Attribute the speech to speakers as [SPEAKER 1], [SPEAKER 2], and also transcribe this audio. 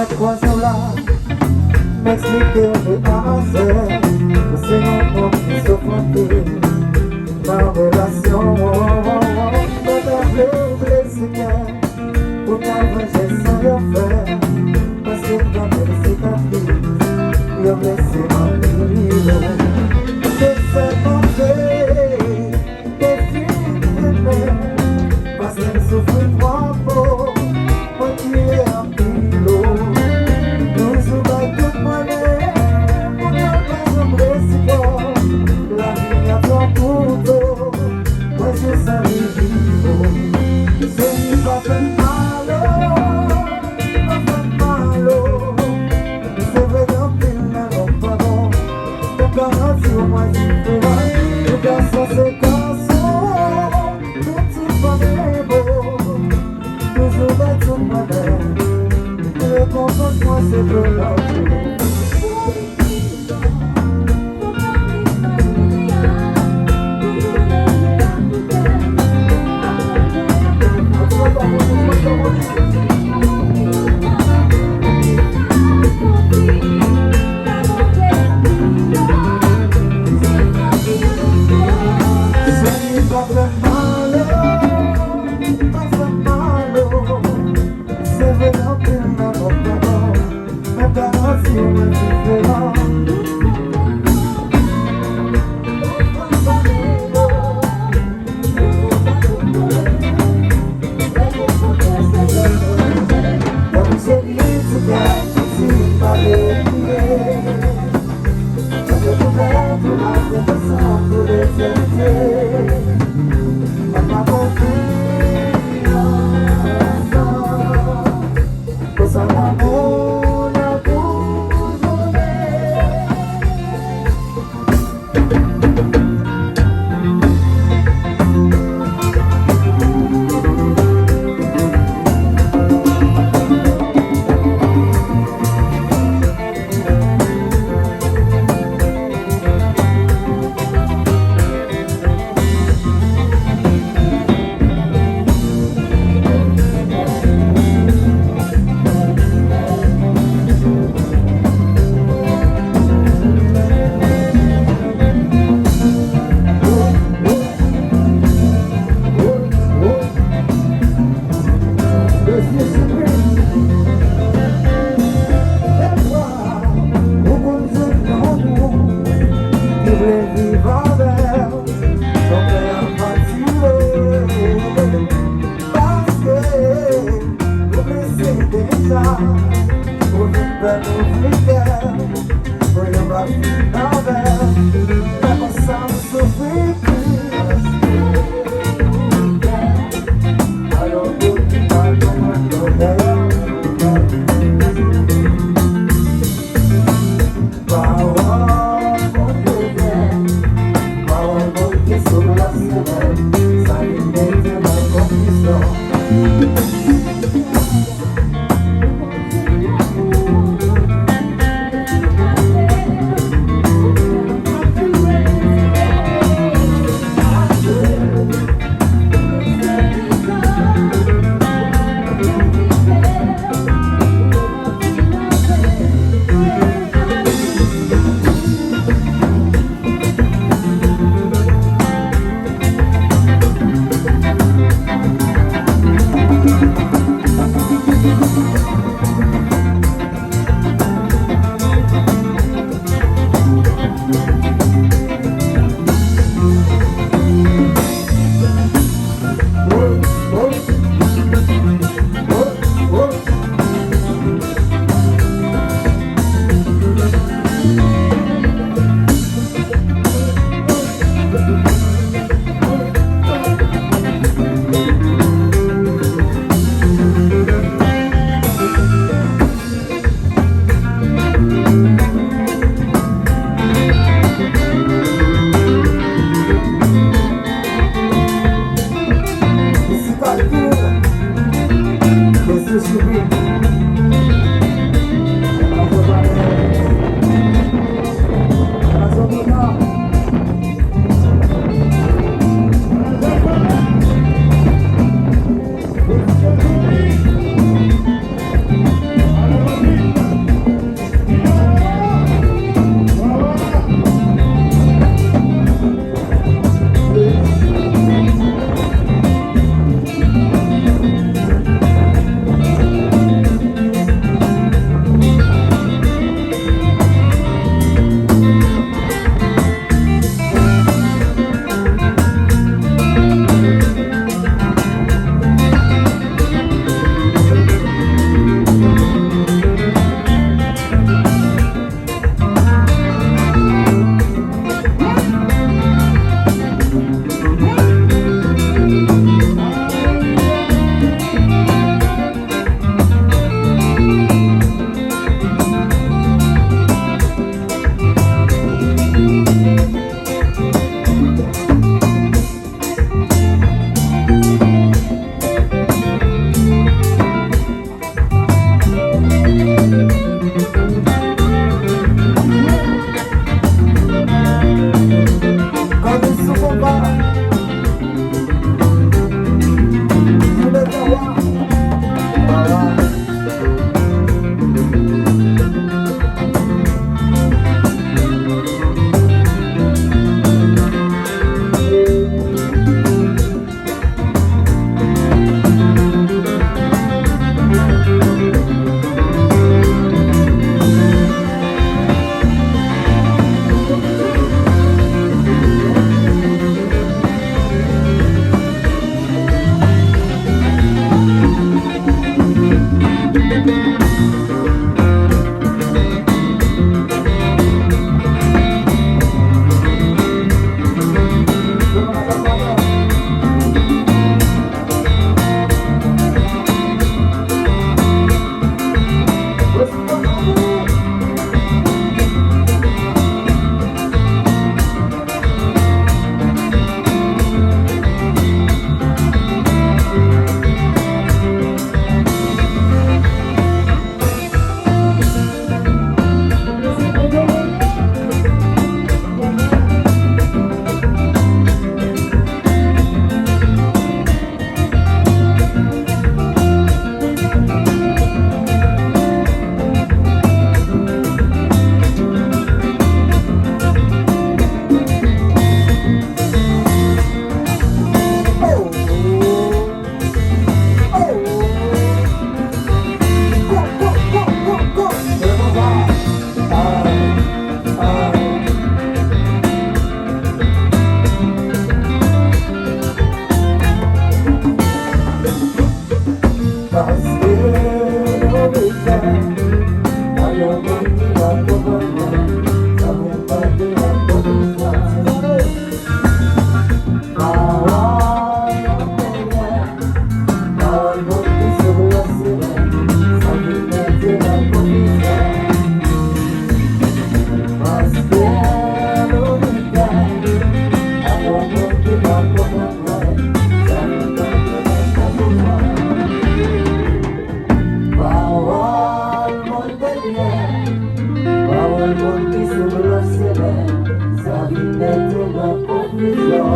[SPEAKER 1] mettre quoi sur là, m'expliquer où je passais. C'est un monde qui s'offre ma relation. Pas d'appeler ou blessé, pour moi j'ai sans rien faire. Parce que dans mes cicatrices, il y a blessé ma vie. Je sais manger des filles de mer, parce qu'elles souffrent trois mots, moi qui ai un kilo. Toujours pas toute monnaie, pour ne pas embrasser fort. La vie a ton couteau, moi je sens les vivants. Je suis pas fait mal, pas fait mal. C'est vrai d'un film, mais non pas bon. Ton corps sur moi différent. Le garçon c'est garçon, petit bonnet beau. Toujours pas toute monnaie, le consentement c'est de l'autre. Parce que nos visages, alors qu'on dit la compagnie, ça vient pas de la compagnie. Bawal buntis sebelah sini, sabitnya cuma confusion.